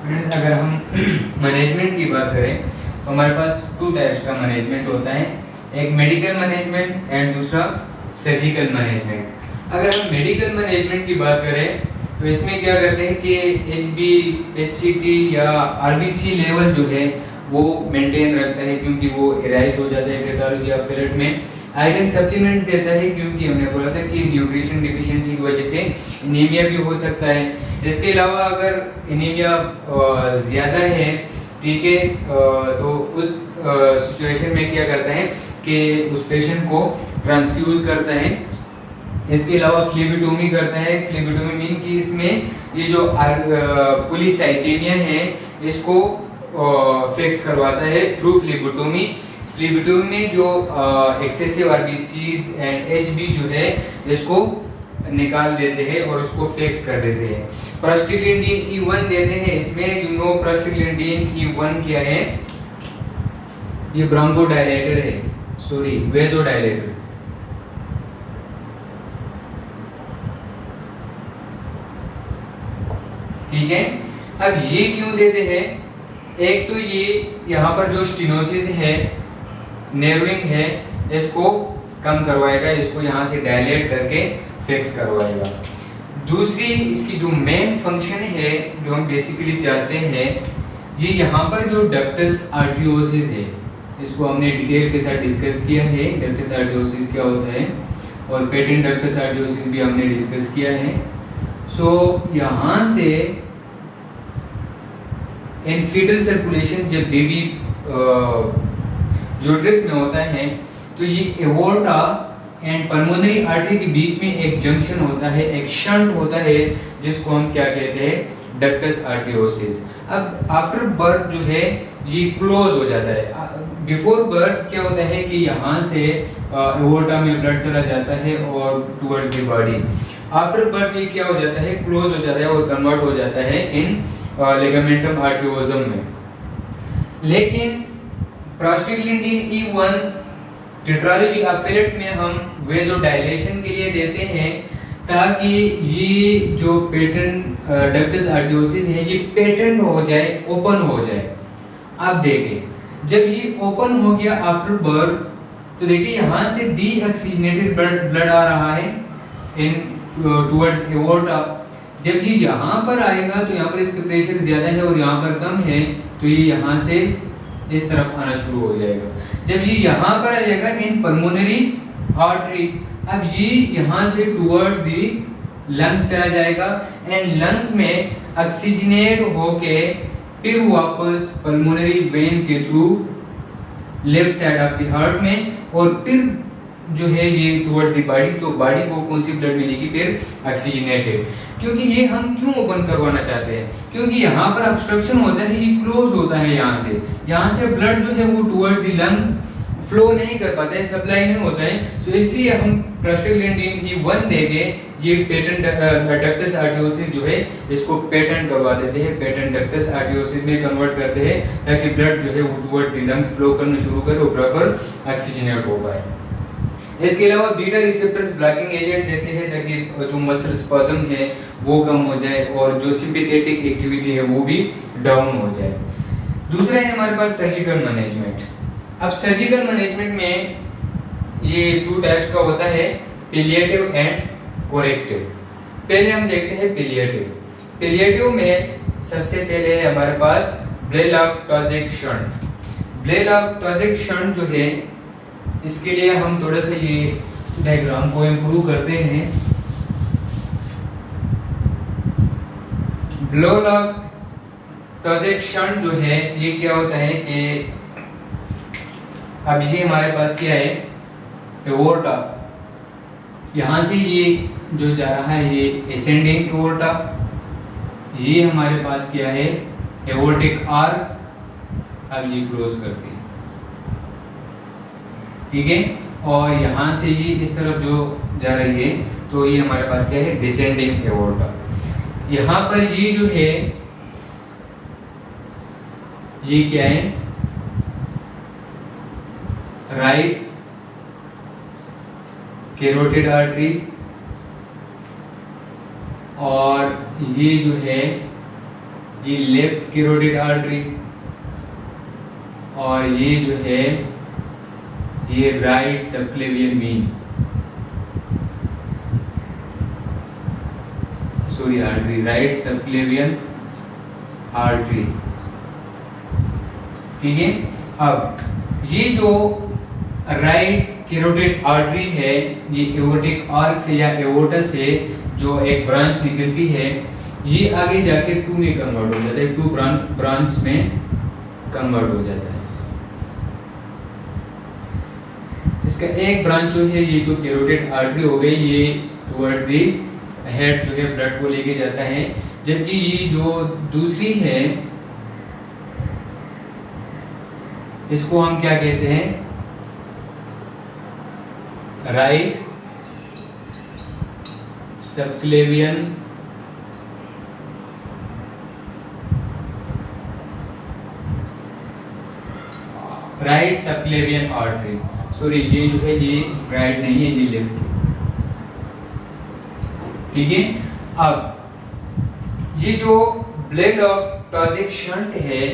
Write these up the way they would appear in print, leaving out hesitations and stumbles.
Friends, अगर हम management की बात करें तो हमारे पास टू टाइप्स का मैनेजमेंट होता है, एक मेडिकल मैनेजमेंट एंड दूसरा सर्जिकल मैनेजमेंट। अगर हम मेडिकल मैनेजमेंट की बात करें तो इसमें क्या करते हैं कि HB, HCT या RBC लेवल जो है वो मेंटेन रखता है, क्योंकि वो एराइज हो जाता है पैथोलॉजी या फेलेट में। आयरन सप्लीमेंट्स देता है, क्योंकि हमने बोला था कि न्यूट्रिशन डिफिशिएंसी की वजह से एनीमिया भी हो सकता है। इसके अलावा अगर एनीमिया ज़्यादा है, ठीक है, तो उस सिचुएशन में क्या करता है कि उस पेशेंट को ट्रांसफ्यूज करता है। इसके अलावा फ्लेबोटोमी करता है। फ्लेबोटोमी मीन कि इसमें ये जो पॉलीसाइथेमिया है इसको फिक्स करवाता है थ्रू फ्लेबोटोमी। फ्लेबोटोमी में जो एक्सेसिव आरबीसीज एंड HB जो है इसको निकाल देते हैं और उसको फिक्स कर देते हैं। प्रोस्टाग्लैंडिन E1 देते हैं इसमें। प्रोस्टाग्लैंडिन E1 क्या है? ये ब्रोंकोडायलेटर है, सॉरी वेजोडायलेटर। ठीक है, अब ये क्यों देते हैं? एक तो ये यहाँ पर जो स्टेनोसिस है, नेर्विंग है, इसको कम करवाएगा, इसको यहाँ से डायलेट करके फिक्स करवाएगा। दूसरी इसकी जो मेन फंक्शन है जो हम बेसिकली चाहते हैं, ये यहाँ पर जो डक्टस आर्टियोसिस है इसको हमने डिटेल के साथ डिस्कस किया है, डक्टस आर्टियोसिस क्या होता है, और पेटेंट डक्टस आर्टियोसिस भी हमने डिस्कस किया है। सो यहाँ से इन फीटल सर्कुलेशन जब बेबी यूट्रस में होता है तो ये एवोर्टा एंड पल्मोनरी आर्टरी के बीच में एक जंक्शन होता है, एक शंट होता है, जिसको हम क्या कहते हैं? डक्टस आर्टियोसिस। अब आफ्टर बर्थ जो है ये क्लोज हो जाता है। बिफोर बर्थ क्या होता है कि यहाँ से एवोर्टा में ब्लड चला जाता है और towards the body. After birth ये क्या हो जाता है? क्लोज हो जाता है और कन्वर्ट हो जाता है इन लिगामेंटम आर्टियोजम में। लेकिन prostaglandin E1 tetralogy of Fallot में हम वेजोडाइलेशन के लिए देते हैं, ताकि ये जो पेटेंट डक्टस आर्टियोसिस है ये पेटेंट हो जाए, ओपन हो जाए। अब देखें, जब ये ओपन हो गया आफ्टर बर्थ, तो देखिए यहाँ से डीऑक्सीजनेटेड ब्लड आ रहा है इन टुवर्ड्स एवोर्टा। जब ये यहाँ पर आएगा तो यहाँ पर इसका प्रेशर ज़्यादा है और यहाँ पर कम है, तो ये यहाँ से इस तरफ आना शुरू हो जाएगा। जब ये यहाँ पर आ जाएगा इन पल्मोनरी आर्टरी, अब ये यहाँ से टुवर्ड दी लंग्स चला जाएगा एंड लंग्स में ऑक्सीजनेट होके फिर वापस पल्मोनरी वेन के through left side of the heart में, और फिर जो है ये टुवर्ड्स द बॉडी, तो बॉडी को कौन सी ब्लड मिलेगी? फिर ऑक्सीजनेटेड। क्योंकि ये हम क्यों ओपन करवाना चाहते हैं? क्योंकि यहाँ पर ऑब्स्ट्रक्शन होता है, ये क्लोज होता है, यहाँ से ब्लड जो है वो टुवर्ड द लंग्स फ्लो नहीं कर पाता है, सप्लाई नहीं होता है। सो इसलिए हम प्रोस्टाग्लैंडिन E1 देके ये पेटेंट डक्टस आर्टियोसिस जो है इसको पेटेंट करवा देते हैं, पेटेंट डक्टस आर्टियोसिस में कन्वर्ट करते हैं, ताकि ब्लड जो है वो टुवर्ड द लंग्स फ्लो करना शुरू करे और प्रॉपर ऑक्सीजनेट हो पाए। इसके अलावा बीटा रिसेप्टर्स ब्लॉकिंग एजेंट देते हैं, ताकि जो मसल स्पазम है वो कम हो जाए और जो सिंपैथेटिक एक्टिविटी है वो भी डाउन हो जाए। दूसरा है हमारे पास सर्जिकल मैनेजमेंट। अब सर्जिकल मैनेजमेंट में ये टू टाइप्स का होता है, पैलिएटिव एंड कोरेक्टिव। पहले हम देखते हैं पैलिएटिव। पैलिएटिव में सबसे पहले है हमारे पास ब्लेलॉक-टॉजिक शंट। ब्लेलॉक-टॉजिक शंट जो है, इसके लिए हम थोड़ा सा ये डायग्राम को इम्प्रूव करते हैं। ब्लेलॉक-टॉजिक शंट जो है ये क्या होता है कि अब ये हमारे पास क्या है? एवोर्टा। यहाँ से ये जो जा रहा है ये एसेंडिंग एवोर्टा, ये हमारे पास क्या है? एवोर्टिक आर्क। अब ये क्लोज करते हैं, ठीक है, और यहाँ से ये इस तरफ जो जा रही है तो ये हमारे पास क्या है? Descending aorta. यहाँ पर ये जो है ये क्या है? राइट कैरोटिड आर्टरी, और ये जो है ये लेफ्ट कैरोटिड आर्टरी, और ये जो है ये right subclavian vein, sorry artery, right subclavian artery. ठीक है, अब ये जो राइट कैरोटिड आर्टरी है, ये एओर्टिक आर्क से या एओर्टा से जो एक ब्रांच निकलती है, ये आगे जाके 2 में कन्वर्ट हो जाता है, 2 ब्रांच में कन्वर्ट हो जाता है। इसका एक ब्रांच जो है ये तो कैरोटिड आर्टरी हो गई, ये टुवर्ड्स दी हेड जो है ब्लड को लेके जाता है, जबकि ये जो दूसरी है इसको हम क्या कहते हैं, right subclavian right subclavian artery. Sorry, ये जो है ये राइट नहीं है, ये लेफ्ट है। ठीक है, अब ये जो ब्लेलोटॉक्सिक शंट है,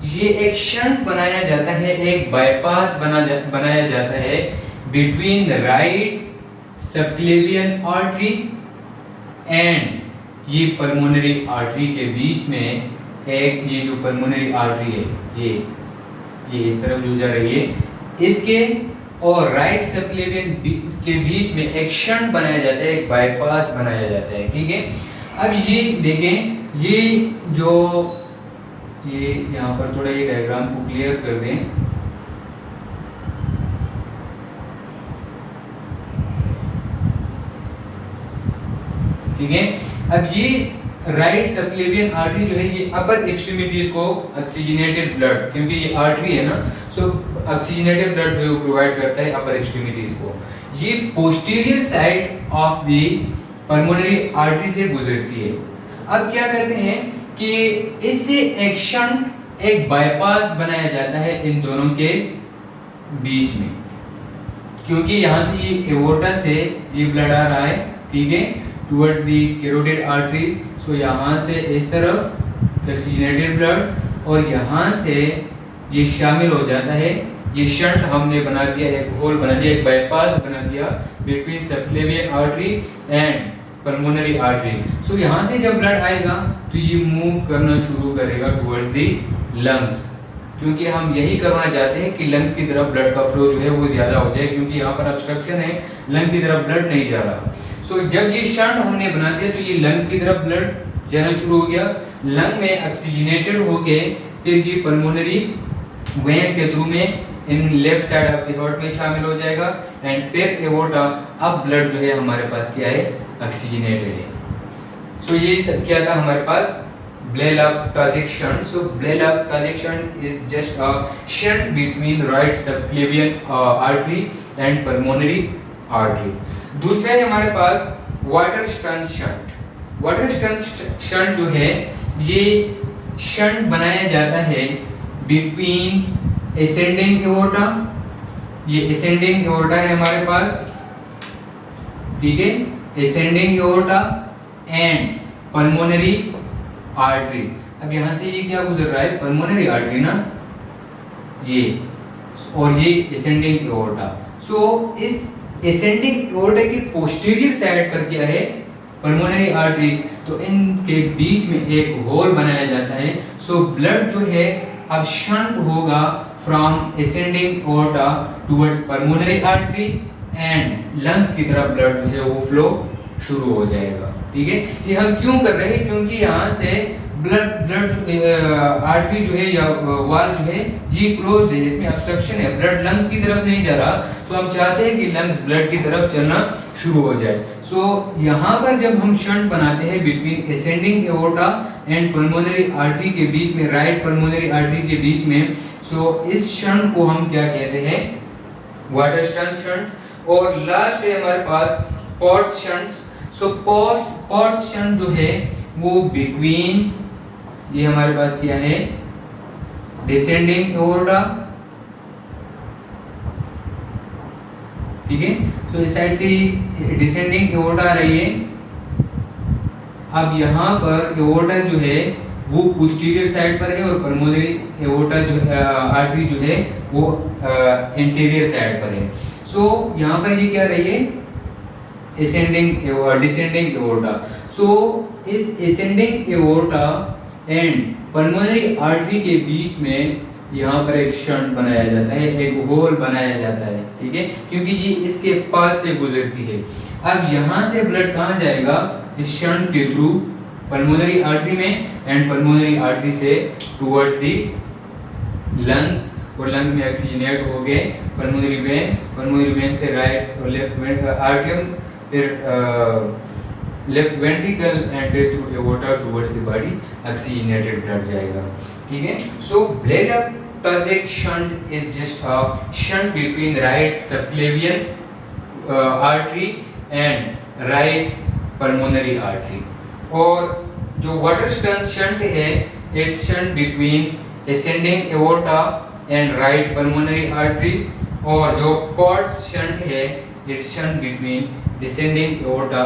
ये एक शंट बनाया जाता है, एक बाईपास बनाया जाता है between the right subclavian artery and ये पल्मोनरी आर्टरी के बीच में एक, ये जो पल्मोनरी आर्टरी है ये इस तरफ जो जा रही है, इसके और राइट सबक्लेवियन के बीच में एक शंट बनाया जाता है, एक बाईपास बनाया जाता है। ठीक है, अब ये देखें, ये जो ये यहाँ पर थोड़ा ये डायग्राम को क्लियर कर दें। ठीक है, अब ये राइट सबक्लेवियन आर्टरी जो है ये अपर एक्सट्रीमिटीज को ऑक्सीजनेटेड ब्लड, क्योंकि ये आर्टरी है ना, सो ऑक्सीजनेटेड ब्लड जो है वो प्रोवाइड करता है अपर एक्सट्रीमिटीज को। ये posterior side of the pulmonary artery से गुजरती है। अब क्या करते हैं कि इससे एक शंट, एक बाईपास बनाया जाता है इन दोनों के बीच में, क्योंकि यहाँ से ये एओर्टा से ये ब्लड आ रहा है, ठीक है, towards the carotid artery. So यहाँ से इस तरफ ऑक्सीजनेटेड ब्लड और यहाँ से ये शामिल हो जाता है। ये शंट हमने बना दिया, एक होल बना दिया, एक बाईपास बना दिया between subclavian artery and pulmonary artery. So यहाँ से जब ब्लड आएगा तो ये मूव करना शुरू करेगा टुवर्ड्स दी लंग्स, क्योंकि हम यही करवाना चाहते हैं कि लंग्स की तरफ ब्लड का फ्लो जो है वो ज्यादा हो जाए, क्योंकि यहाँ पर ऑब्स्ट्रक्शन है, लंग की तरफ ब्लड नहीं जा रहा। सो जब ये शंट हमने बना दिया तो ये लंग्स की तरफ ब्लड जाना शुरू हो गया, लंग में ऑक्सीजनेटेड होके फिर ये पल्मोनरी वेन के थ्रू में in left side of the heart में शामिल हो जाएगा एंड फिर एओर्टा। अब ब्लड जो है हमारे पास क्या है, ऑक्सीजनेटेड है। सो ये क्या था हमारे पास, Blalock Taussig shunt. So Blalock Taussig shunt is just a shunt between right subclavian artery and pulmonary artery। दूसरा है हमारे पास Waterston shunt. Waterston shunt जो है ये शंट बनाया जाता है बिटवीन एसेंडिंग एओर्टा, ये एसेंडिंग एओर्टा है हमारे पास, ठीक है, ascending aorta and pulmonary artery. अब यहाँ से ये क्या गुजर रहा है, पल्मोनरी आर्टरी ना, ये और ये एसेंडिंग एओर्टा। सो इस एसेंडिंग एओर्टा की पोस्टीरियर साइड पर क्या है, पल्मोनरी आर्टरी, तो इनके बीच में एक होल बनाया जाता है। सो ब्लड जो है अब शंट होगा from ascending aorta towards pulmonary artery and lungs की तरफ ब्लड जो है वो फ्लो शुरू हो जाएगा। ठीक है, ये हम क्यों कर रहे हैं, क्योंकि यहाँ से ब्लड आर्टरी जो है या वाल जो है ये क्लोज्ड है, इसमें ऑब्स्ट्रक्शन है, ब्लड लंग्स की तरफ नहीं जा रहा। सो हम चाहते हैं कि लंग्स ब्लड की तरफ चलना शुरू हो जाए। सो यहाँ पर जब हम शंट बनाते हैं between ascending aorta and pulmonary artery के बीच में, राइट पल्मोनरी आर्टरी के बीच में, सो इस शंट को हम क्या कहते हैं, वाटर स्टंट शंट। और लास्ट है हमारे पास पॉट शंट्स। सो पॉट शंट जो है वो बिटवीन, ये हमारे पास क्या है, डिसेंडिंग एओर्टा, ठीक है, तो इस साइड से डिसेंडिंग एओर्टा आ रही है। अब यहाँ पर एओर्टा जो है वो पोस्टीरियर साइड पर है और पल्मोनरी एओर्टा जो आर्टरी जो है वो इंटीरियर साइड पर है। सो यहाँ पर ये क्या रही है, ascending और descending aorta। सो इस ascending aorta and pulmonary artery के बीच में यहाँ पर एक शंट बनाया जाता है, एक होल बनाया जाता है, ठीक है, क्योंकि ये इसके पास से गुजरती है। अब यहाँ से ब्लड कहाँ जाएगा, इस शंट के थ्रू पल्मोनरी आर्टरी में एंड पल्मोनरी आर्टरी से टुवर्ड्स दी लंग्स, और लंग्स में ऑक्सीजनेट हो गए पल्मोनरी वेन से राइट और लेफ्ट आर्टरियम, फिर left ventricle and through aorta towards the body oxygenated blood जाएगा, ठीक है। So Blalock Taussig shunt is just a shunt between right subclavian artery and right pulmonary artery. और जो Waterston shunt है, it's shunt between ascending aorta and right pulmonary artery. और जो pots shunt है, it's shunt between descending aorta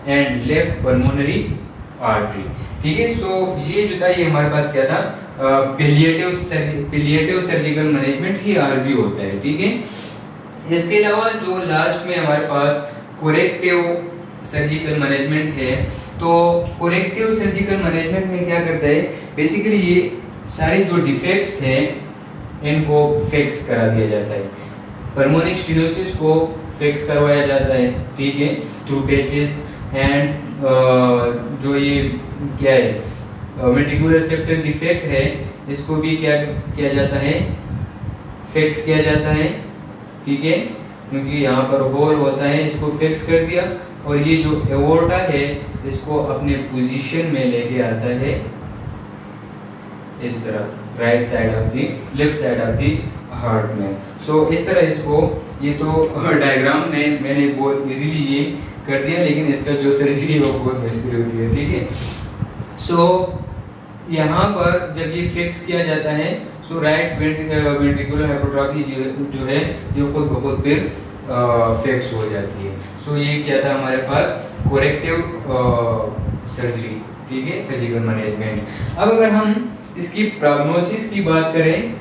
and left pulmonary artery, ठीक है। सो ये जो था ये हमारे पास क्या था, पिलिएटिव सर्जिकल मैनेजमेंट, ये आरजी होता है, ठीक है। इसके अलावा जो लास्ट में हमारे पास कोरेक्टिव सर्जिकल मैनेजमेंट है, तो कोरेक्टिव सर्जिकल मैनेजमेंट में क्या करता है, बेसिकली ये सारे जो डिफेक्ट्स हैं इनको फिक्स करा दिया जाता है। पल्मोनिक स्टेनोसिस को फिक्स करवाया जाता है, ठीक है, थ्रू पैचेस एंड जो ये क्या है वेंट्रिकुलर सेप्टल डिफेक्ट है, इसको भी क्या किया जाता है, फिक्स किया जाता है, ठीक है, क्योंकि यहाँ पर होल होता है, इसको फिक्स कर दिया। और ये जो एओर्टा है इसको अपने पोजीशन में लेके आता है इस तरह right side of the left side of the heart में। सो इस तरह इसको, ये तो डायग्राम में मैंने बहुत इजीली ये कर दिया, लेकिन इसका जो सर्जरी है वो बहुत मुश्किल होती है, ठीक है। सो यहाँ पर जब ये फिक्स किया जाता है, सो राइट वेंट्रिकुलर हाइपोट्रोफी जो है ये खुद ब खुद फिर फिक्स हो जाती है। सो ये क्या था हमारे पास, कोरेक्टिव सर्जरी, ठीक है, सर्जिकल मैनेजमेंट। अब अगर हम इसकी प्रोग्नोसिस की बात करें,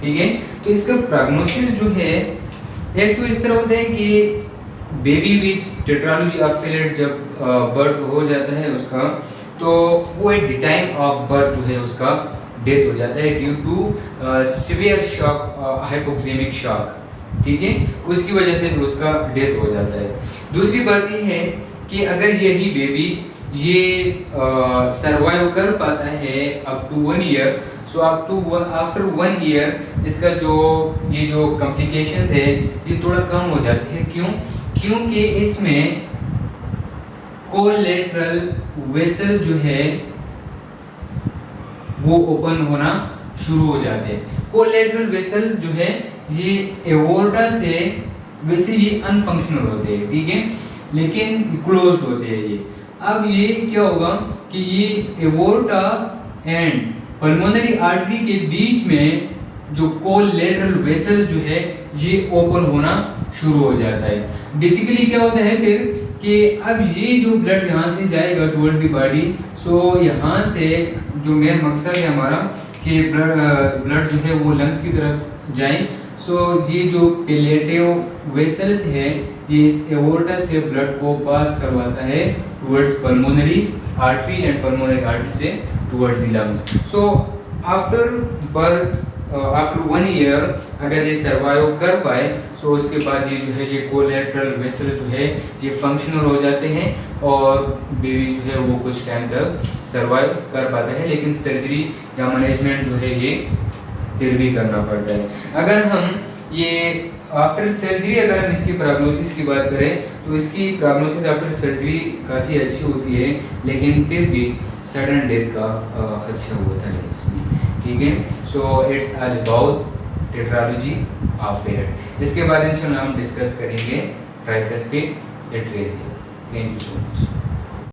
ठीक है, तो इसका प्रोग्नोसिस जो है एक तो इस तरह होता है कि baby with tetralogy of Fallot जब बर्थ हो जाता है उसका, तो वो at the time of birth जो है उसका डेथ हो जाता है due to severe shock, hypoxaemic shock, ठीक है, उसकी वजह से उसका डेथ हो जाता है। दूसरी बात ये है कि अगर यही बेबी ये सरवाइव कर पाता है up to 1 year, so after 1 year इसका जो ये जो कॉम्प्लिकेशंस है ये थोड़ा कम हो जाते हैं। क्यों? क्योंकि इसमें कोलैटरल वेसल्स जो है वो ओपन होना शुरू हो जाते हैं। कोलैटरल वेसल्स जो है ये एओर्टा से वैसे ये अनफंक्शनल होते हैं, ठीक है, लेकिन क्लोज्ड होते हैं ये। अब ये क्या होगा कि ये एओर्टा एंड पल्मोनरी आर्टरी के बीच में जो कोलैटरल वेसल्स जो है ये ओपन होना शुरू हो जाता है। बेसिकली क्या होता है फिर कि अब ये जो ब्लड यहाँ से जाएगा टुवर्ड्स द बॉडी, सो यहाँ से जो मेन मकसद है हमारा कि ब्लड जो है वो लंग्स की तरफ जाए। सो ये जो पिलेटिव वेसल्स है ये इस एओर्टा से ब्लड को पास करवाता है towards pulmonary artery and pulmonary artery से towards the lungs. So after birth after 1 year अगर ये सर्वाइव कर पाए, सो उसके बाद ये जो है ये कोलैटरल वेसल जो है ये फंक्शनल हो जाते हैं और बेबी जो है वो कुछ टाइम तक सर्वाइव कर पाता है, लेकिन सर्जरी या मैनेजमेंट जो है ये फिर भी करना पड़ता है। अगर हम ये आफ्टर सर्जरी अगर हम इसकी प्रोग्नोसिस की बात करें तो इसकी प्रोग्नोसिस आफ्टर सर्जरी काफ़ी अच्छी होती है, लेकिन फिर भी सडन डेथ का खदशा होता है इसमें, ठीक है। So it's all about tetralogy of fillet. इसके बाद इंशाल्लाह हम डिस्कस करेंगे tricuspid atresia. Thank you so much.